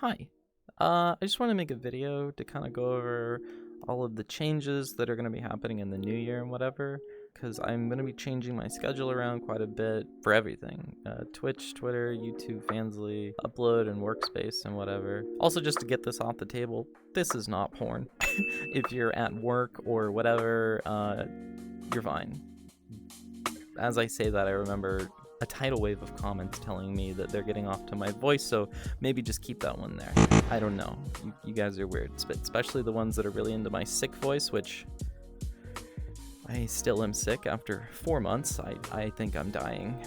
Hi. I just want to make a video to kind of go over all of the changes that are going to be happening in the new year and whatever, because I'm going to be changing my schedule around quite a bit for everything. Twitch, Twitter, YouTube, Fansly, Upload, and Workspace, and whatever. Also, just to get this off the table, this is not porn. If you're at work or whatever, you're fine. As I say that, I remember a tidal wave of comments telling me that they're getting off to my voice, so maybe just keep that one there. I don't know. You guys are weird, especially the ones that are really into my sick voice, which I still am sick after 4 months. I think I'm dying.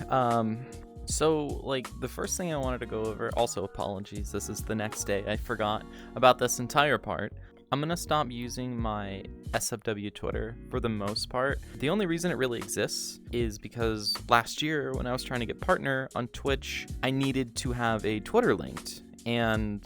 So, like, the first thing I wanted to go over, also apologies, this is the next day. I forgot about this entire part. I'm gonna stop using my SFW Twitter for the most part. The only reason it really exists is because last year when I was trying to get partner on Twitch, I needed to have a Twitter linked, and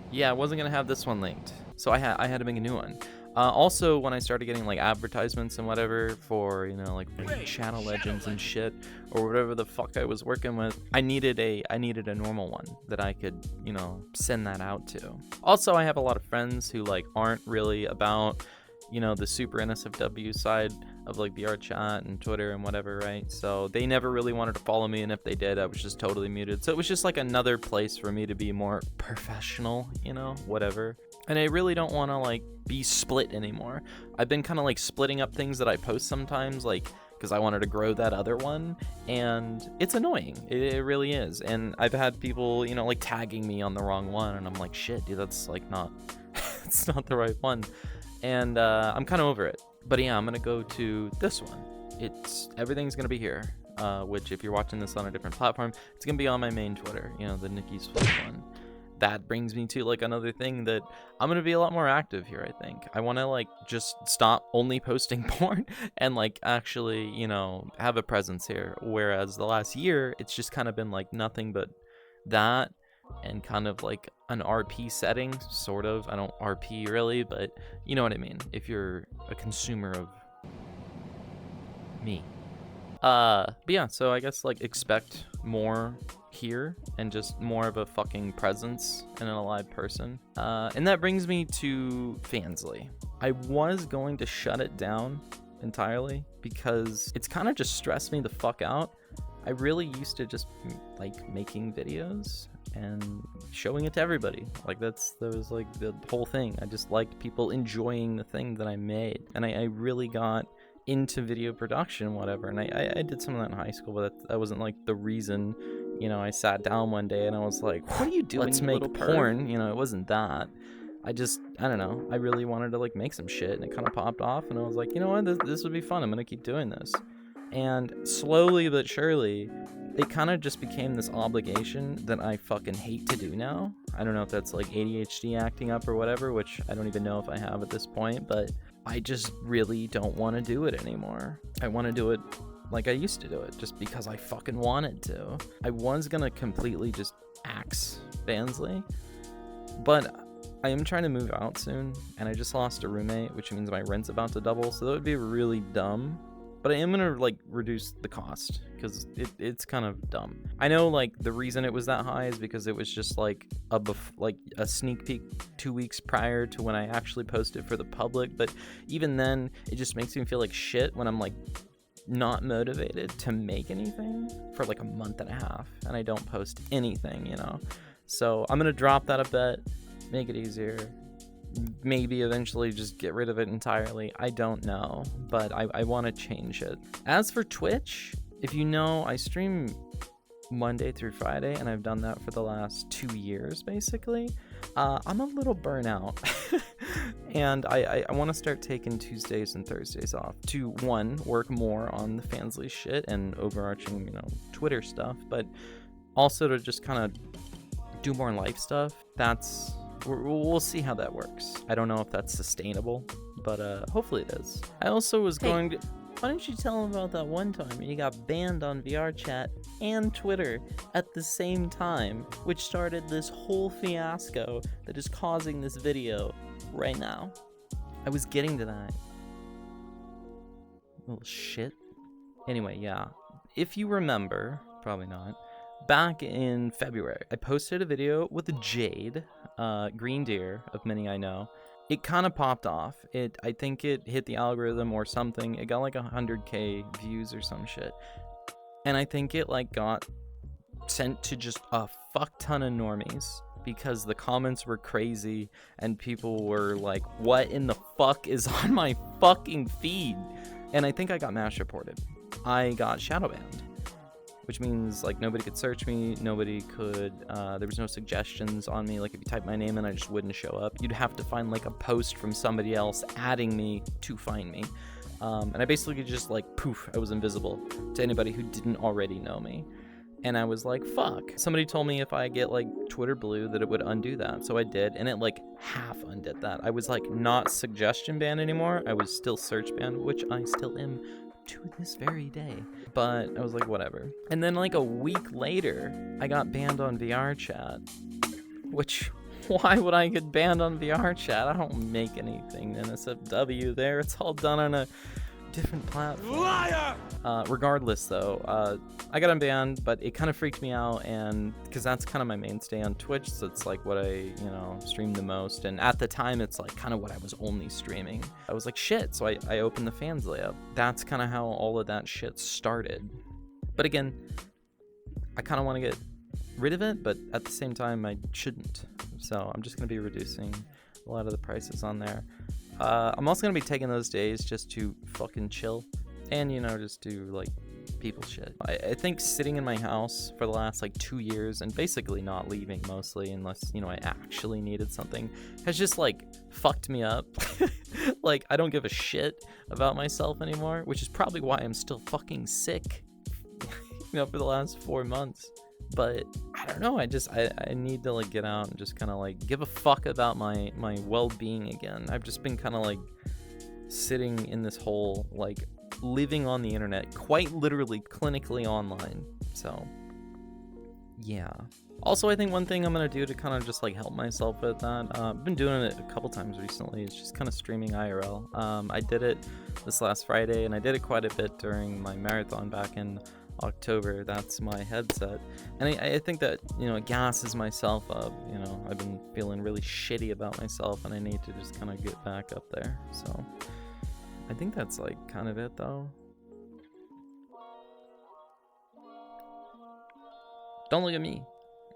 yeah, I wasn't gonna have this one linked, so I had to make a new one. Also, when I started getting like advertisements and whatever for, you know, like Shadow Legends and shit, or whatever the fuck I was working with, I needed a normal one that I could, you know, send that out to. Also, I have a lot of friends who like aren't really about, you know, the super NSFW side of like VR chat and Twitter and whatever, right? So they never really wanted to follow me, and if they did, I was just totally muted. So it was just like another place for me to be more professional, you know, whatever. And I really don't want to like be split anymore. I've been kind of like splitting up things that I post sometimes, like because I wanted to grow that other one, and it's annoying. It really is. And I've had people, you know, like tagging me on the wrong one, and I'm like, shit, dude, that's like not, it's not the right one. And I'm kind of over it. But yeah, I'm gonna go to this one. Everything's gonna be here. Which, if you're watching this on a different platform, it's gonna be on my main Twitter. You know, the Nikki's Flip one. That brings me to like another thing that I'm gonna be a lot more active here. I think I want to like just stop only posting porn and like actually, you know, have a presence here. Whereas the last year, it's just kind of been like nothing but that and kind of like an RP setting, sort of. I don't RP really, but you know what I mean. If you're a consumer of me. But yeah, so I guess like expect more here and just more of a fucking presence and an alive person. And that brings me to Fansly. I was going to shut it down entirely because it's kind of just stressed me the fuck out. I really used to just like making videos and showing it to everybody. Like that was like the whole thing. I just liked people enjoying the thing that I made, and I really got into video production, whatever. And I did some of that in high school, but that wasn't like the reason. You know, I sat down one day and I was like, what are you doing? Let's make porn. You know, it wasn't that. I don't know. I really wanted to like make some shit, and it kind of popped off, and I was like, you know what, this would be fun. I'm gonna keep doing this. And slowly but surely, it kind of just became this obligation that I fucking hate to do now. I don't know if that's like ADHD acting up or whatever, which I don't even know if I have at this point, but I just really don't want to do it anymore. I want to do it like I used to do it, just because I fucking wanted to. I was gonna completely just axe Fansly, but I am trying to move out soon, and I just lost a roommate, which means my rent's about to double, so that would be really dumb. But I am gonna like reduce the cost because it's kind of dumb. I know like the reason it was that high is because it was just like a sneak peek 2 weeks prior to when I actually posted for the public. But even then, it just makes me feel like shit when I'm like not motivated to make anything for like a month and a half and I don't post anything, you know. So I'm gonna drop that a bit, make it easier. Maybe eventually just get rid of it entirely. I don't know, but I want to change it. As for Twitch, if you know, I stream Monday through Friday, and I've done that for the last 2 years, basically. I'm a little burnout, and I want to start taking Tuesdays and Thursdays off to, one, work more on the Fansly shit and overarching, you know, Twitter stuff, but also to just kind of do more life stuff. We'll see how that works. I don't know if that's sustainable, but hopefully it is. I also was going to... Why don't you tell them about that one time you got banned on VR chat and Twitter at the same time, which started this whole fiasco that is causing this video right now? I was getting to that. Little shit. Anyway, yeah. If you remember, probably not, back in February, I posted a video with Jade, Green Deer, of many I know. It kind of popped off. I think it hit the algorithm or something. It got like 100K views or some shit. And I think it like got sent to just a fuck ton of normies because the comments were crazy and people were like, what in the fuck is on my fucking feed? And I think I got mash reported. I got shadow banned, which means like nobody could search me, nobody could, there was no suggestions on me. Like if you type my name in, I just wouldn't show up. You'd have to find like a post from somebody else adding me to find me. And I basically just like, poof, I was invisible to anybody who didn't already know me. And I was like, fuck. Somebody told me if I get like Twitter blue that it would undo that. So I did, and it like half undid that. I was like not suggestion banned anymore. I was still search banned, which I still am to this very day. But I was like, whatever. And then like a week later, I got banned on VR chat. Which, why would I get banned on VR chat? I don't make anything in SFW there. It's all done on a different platform. Liar! Regardless though, I got unbanned, but it kind of freaked me out, and because that's kind of my mainstay on Twitch, so it's like what I, stream the most, and at the time it's like kind of what I was only streaming. I was like, shit, so I opened the Fansly up. That's kind of how all of that shit started. But again, I kind of want to get rid of it, but at the same time I shouldn't. So I'm just going to be reducing a lot of the prices on there. I'm also going to be taking those days just to fucking chill and, just do like people shit. I think sitting in my house for the last like 2 years and basically not leaving mostly unless, I actually needed something has just like fucked me up. Like I don't give a shit about myself anymore, which is probably why I'm still fucking sick, for the last 4 months. But I don't know, I need to like get out and just kind of like give a fuck about my well-being again. I've just been kind of like sitting in this hole, like living on the internet, quite literally clinically online. So yeah. Also, I think one thing I'm gonna do to kind of just like help myself with that, I've been doing it a couple times recently, it's just kind of streaming IRL. I did it this last Friday, and I did it quite a bit during my marathon back in October. That's my headset, and I think that it gasses myself up. I've been feeling really shitty about myself, and I need to just kind of get back up there. So I think that's like kind of it though. Don't look at me,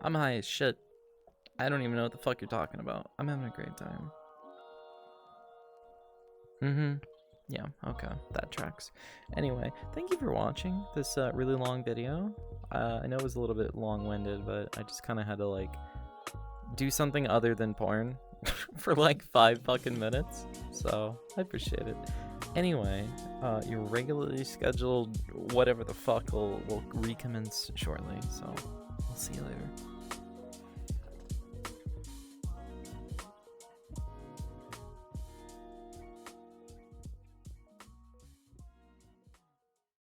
I'm high as shit. I don't even know what the fuck you're talking about. I'm having a great time. Yeah, okay, that tracks. Anyway, thank you for watching this really long video. I know it was a little bit long-winded, but I just kind of had to like do something other than porn for like 5 fucking minutes, so I appreciate it. Anyway, your regularly scheduled whatever the fuck will recommence shortly, so I'll see you later.